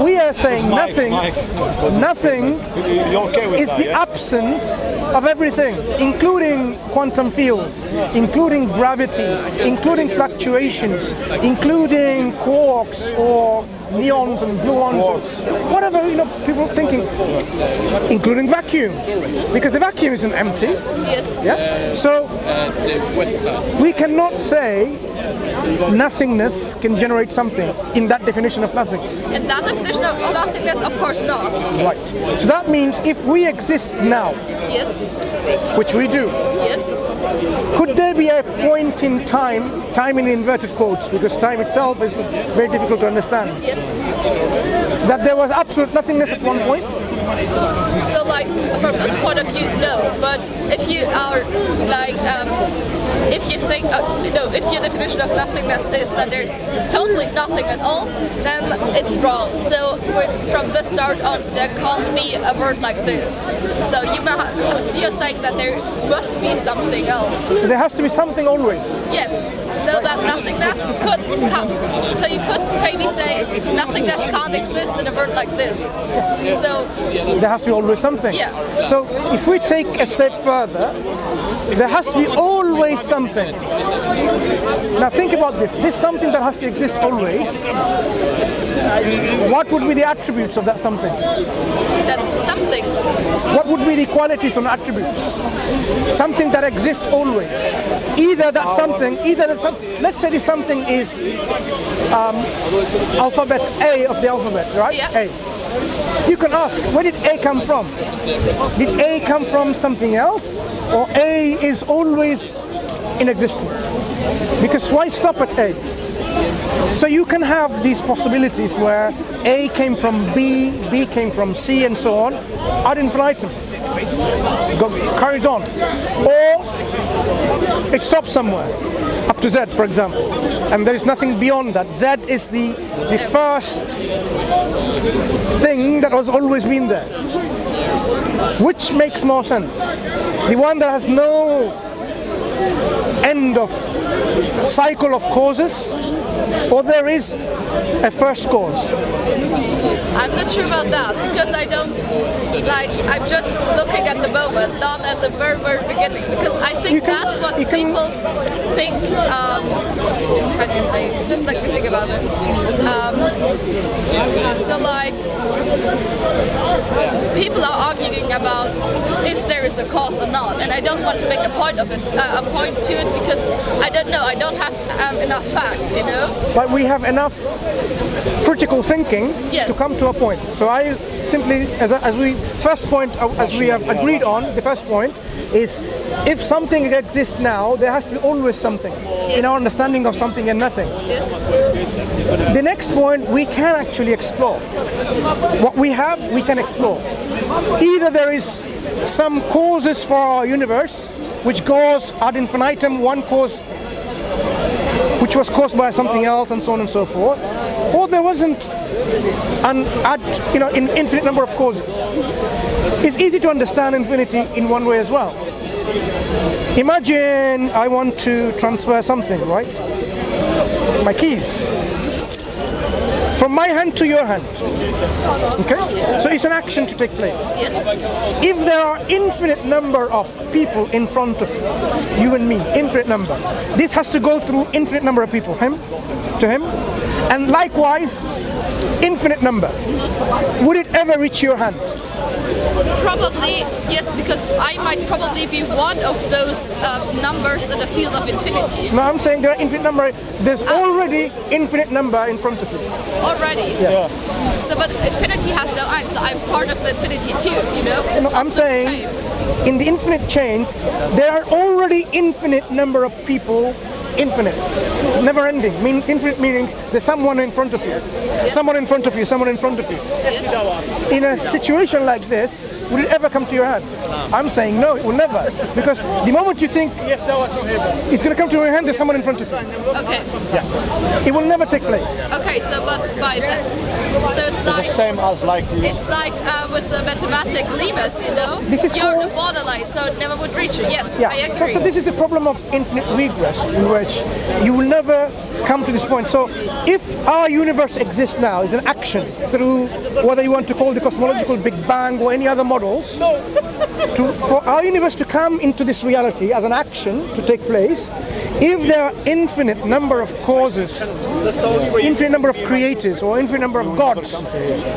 we are saying nothing is the absence of everything, including quantum fields, including gravity, including fluctuations, including quarks or neons and gluons, whatever people thinking, including vacuum, because the vacuum isn't empty. Yes. Yeah. So we cannot say nothingness can generate something in that definition of nothing. In that definition of nothingness, of course not. Right. So that means if we exist now, Yes. which we do, Yes. could there be a point in time in inverted quotes, because time itself is very difficult to understand, Yes. that there was absolute nothingness at one point? So, like, from that point of view, no. But if you are like, if you think, if your definition of nothingness is that there's totally nothing at all, then it's wrong. So, from the start on, there can't be a word like this. So you're saying that there must be something else. So there has to be something always. Yes. So that nothingness could come. So you could maybe say nothingness can't exist in a word like this. So there has to be always something. Yeah. So if we take a step further, there has to be always something. Now think about this. This something that has to exist always. What would be the attributes of that something? That something. What would be the qualities and attributes? Something that exists always. Either that something, let's say this something is alphabet A of the alphabet, right? Yeah. A. You can ask, where did A come from? Did A come from something else? Or A is always in existence? Because why stop at A? So you can have these possibilities where A came from B, B came from C, and so on, ad infinitum. Carried on. Or it stops somewhere, up to Z, for example. And there is nothing beyond that. Z is the first thing that has always been there. Which makes more sense? The one that has no end of cycle of causes, or there is a first cause? I'm not sure about that, because I don't, like, I'm just looking at the moment, not at the very, very beginning, because I think that's what people think, how do you say, just like me think about it. So like, people are arguing about if there is a cause or not, and I don't want to make a point of it, to it, because I don't know, I don't have enough facts, you know? But we have enough critical thinking Yes. to come to a point. So I simply, as we have agreed on, the first point is, if something exists now, there has to be always something in our understanding of something and nothing. Yes. The next point we can actually explore. What we have, we can explore. Either there is some causes for our universe, which goes ad infinitum, one cause which was caused by something else, and so on and so forth, or there wasn't an infinite number of causes. It's easy to understand infinity in one way as well. Imagine I want to transfer something, right? My keys. From my hand to your hand. Okay? So it's an action to take place. Yes. If there are infinite number of people in front of you and me, infinite number, this has to go through infinite number of people, to him, and likewise, infinite number. Would it ever reach your hand? Probably, yes, because I might probably be one of those numbers in the field of infinity. No, I'm saying there are infinite number. There's already infinite number in front of you. Already? Yes. So, but infinity has no end, so I'm part of the infinity too, you know? No, I'm saying, in the infinite chain, there are already infinite number of people. Infinite, never ending, means infinite, meaning there's someone in front of you, someone in front of you, someone in front of you. Yes. In a situation like this, would it ever come to your hand? I'm saying no, it will never, because the moment you think it's going to come to your hand, there's someone in front of you. Okay. Yeah. It will never take place. Okay, so but by that, so it's It's like the same as like it's like with the mathematics lemurs, you know. This is You're called- the borderline, so it never would reach you. Yes, I Yeah, agree. so this is the problem of infinite regress, in which you will never come to this point. So if our universe exists now is an action through whether you want to call the cosmological Big Bang or any other models, for our universe to come into this reality as an action to take place, if there are infinite number of causes, infinite number of creators or infinite number of gods,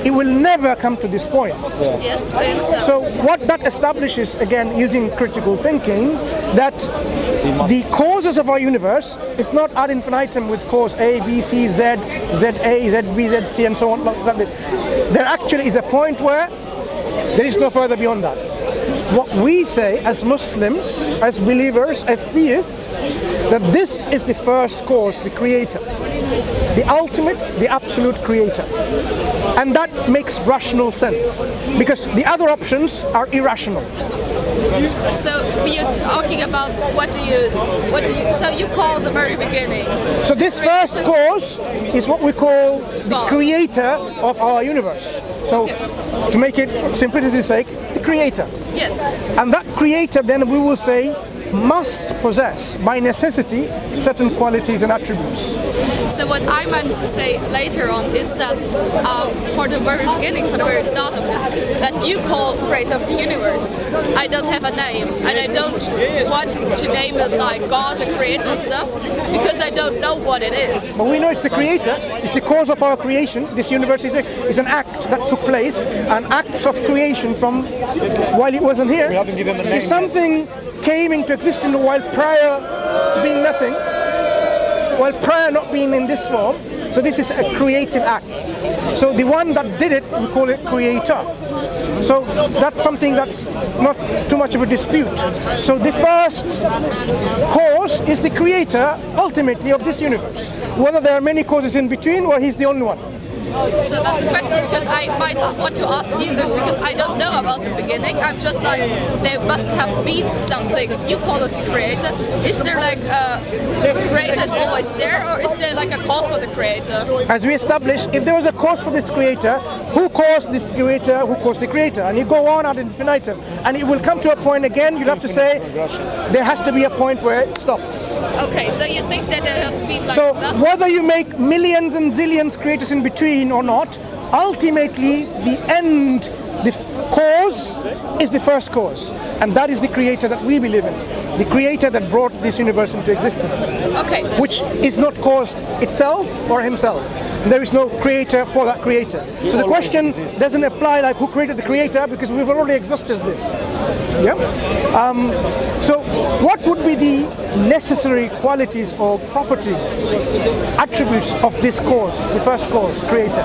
it will never come to this point. Yes, I understand. So what that establishes, again, using critical thinking, that the causes of our universe is not ad infinitum with cause A, B, C, Z, ZA, ZB, ZC, and so on. There actually is a point where there is no further beyond that. What we say as Muslims, as believers, as theists, that this is the first cause, the creator, the ultimate, the absolute creator. And that makes rational sense, because the other options are irrational. So you're talking about what do you so you call the very beginning. So this first cause is what we call the God. creator of our universe. So to make it for simplicity's sake, the creator. Yes. And that creator, then we will say, must possess by necessity certain qualities and attributes. So what I meant to say later on is that for the very beginning, for the very start of it, that you call creator of the universe, I don't have a name, and I don't want to name it like God, the creator and stuff, because I don't know what it is. But we know it's the creator, it's the cause of our creation. This universe is an act that took place, an act of creation from while it wasn't here. We haven't given a name If something came into existence while prior being nothing, while prior not being in this form, so this is a creative act. So the one that did it, we call it creator. So that's something that's not too much of a dispute. So the first cause is the creator, ultimately, of this universe. Whether there are many causes in between, or he's the only one. So that's a question, because I might want to ask you, because I don't know about the beginning. I'm just like, there must have been something. You call it the creator. Is there like the creator is always there, or is there like a cause for the creator? As we established, if there was a cause for this creator, who caused this creator, who caused the creator? And you go on ad infinitum. And it will come to a point again, you'll have to say, there has to be a point where it stops. Okay, so you think that there have been like So nothing? whether you make millions and zillions creators in between or not, ultimately the end, the cause is the first cause. And that is the creator that we believe in. The creator that brought this universe into existence. Okay. Which is not caused itself or himself. There is no creator for that creator. So the question doesn't apply like who created the creator, because we've already exhausted this. Yeah? So what would be the necessary qualities or properties, attributes of this cause, the first cause, creator?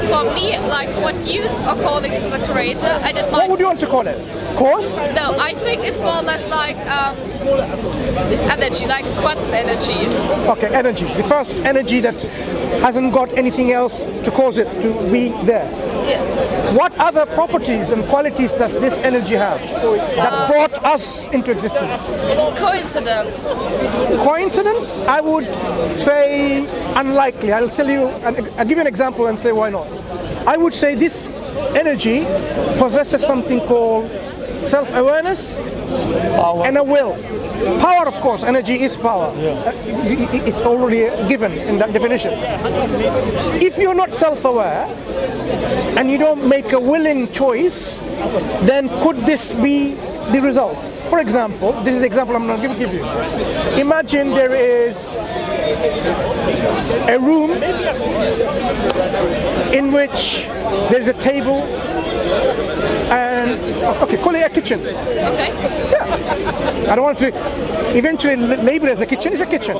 For me, like what you are calling the creator, I didn't What mind. would you want to call it? Cause? No, I think it's more or less like energy, like quantum energy. Okay, energy. The first energy that hasn't got anything else to cause it to be there. Yes. What other properties and qualities does this energy have that brought us into existence? Coincidence. Coincidence? I would say unlikely. I'll tell you, I'll give you an example and say why not. I would say this energy possesses something called self-awareness and a will. Power, of course, energy is power. It's already given in that definition. If you're not self-aware and you don't make a willing choice, then could this be the result? For example, this is the example I'm going to give you. Imagine there is a room in which there's a table and, okay, call it a kitchen. Okay. I don't want to eventually label it as a kitchen. It's a kitchen.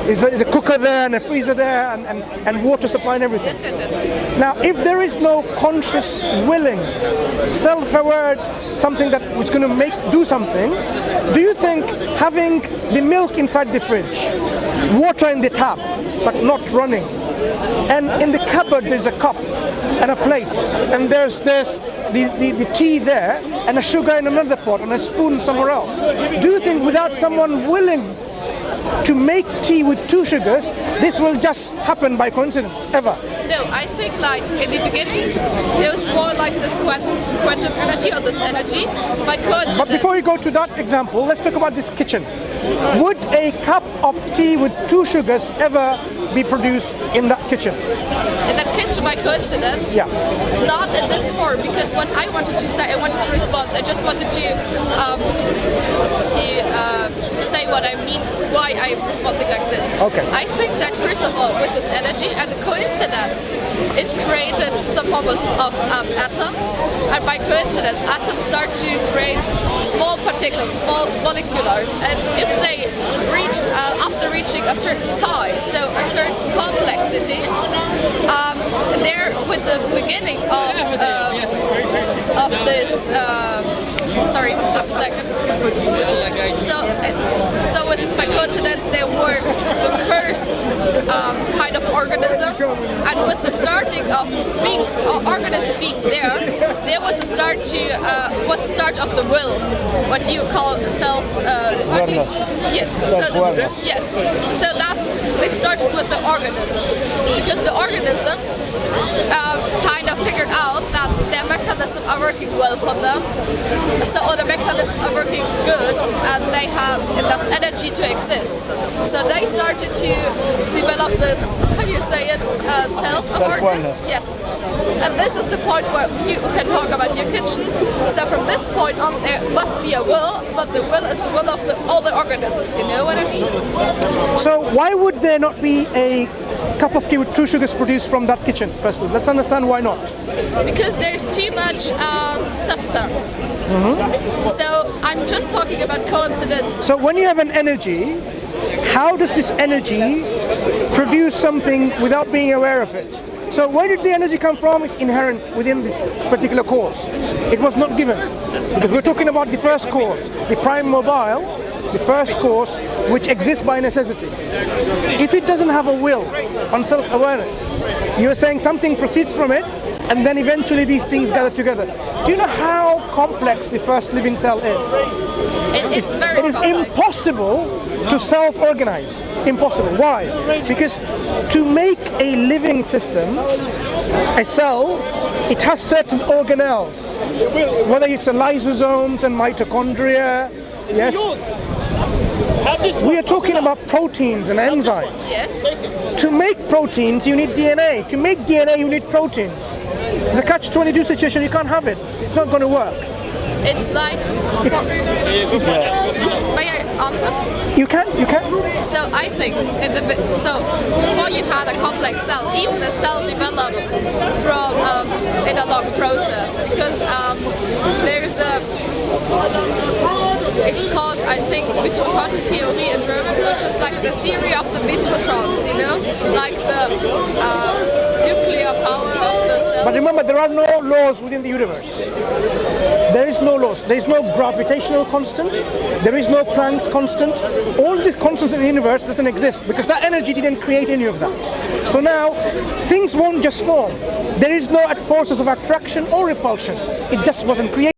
There's a cooker there and a freezer there and water supply and everything. Yes. Now, if there is no conscious, willing, self-aware, something that was going to do something, do you think having the milk inside the fridge, water in the tap, but not running, and in the cupboard there's a cup and a plate, and there's the tea there, and a sugar in another pot, and a spoon somewhere else. Do you think without someone willing to make tea with 2 sugars, this will just happen by coincidence, ever. No, I think like in the beginning, there was more like this quantum energy or this energy by coincidence. But before we go to that example, let's talk about this kitchen. Would a cup of tea with 2 sugars ever be produced in that kitchen? In that kitchen by coincidence? Yeah. Not in this form, because what I wanted to say, I wanted to respond. I just wanted to say what I mean, why I'm responding like this. Okay. I think that first of all, with this energy and the coincidence is created some form of atoms, and by coincidence, atoms start to create small particles, small moleculars, and if they reach, after reaching a certain size, so a certain complexity, there with the beginning of this, sorry, just a second. So with by coincidence, they were the first kind of organism, and with the starting of being organism being there was a start to was the start of the will. What do you call self? Yes. Self-awareness. Yes. So it started with the organisms, because the organisms kind of figured out that their mechanisms are working well for them. So the mechanisms are working good, and they have enough energy to exist. So they started to develop this, how do you say it, self-awareness? Yes. And this is the point where you can talk about your kitchen. So from this point on, there must be a will, but the will is the will of all the organisms, you know what I mean? So why would there not be a cup of tea with 2 sugars produced from that kitchen? Firstly, let's understand why not. Because there's too much substance. So I'm just talking about coincidence. So when you have an energy, how does this energy produce something without being aware of it? So where did the energy come from? It's inherent within this particular cause. It was not given. Because we're talking about the first cause, the prime mobile, the first cause, which exists by necessity. If it doesn't have a will on self-awareness, you're saying something proceeds from it, and then eventually these things gather together. Do you know how complex the first living cell is? It is very complex. It is impossible to self-organize. Impossible. Why? Because to make a living system, a cell, it has certain organelles. Whether it's the lysosomes and mitochondria, yes. We are talking about proteins and enzymes. Yes. To make proteins, you need DNA. To make DNA, you need proteins. It's a catch-22 situation. You can't have it. It's not going to work. It's like... May I answer? You can. So I think before you had a complex cell, even the cell developed from in a long process, because there's it's called, I think, Mitochondria theory in German, which is like the theory of the mitochondrions, you know, like the nuclear power of the cell. But remember, there are no laws within the universe. There is no laws. There is no gravitational constant. There is no Planck's constant. All these constants in the universe doesn't exist because that energy didn't create any of that. So now, things won't just form. There is no forces of attraction or repulsion. It just wasn't created.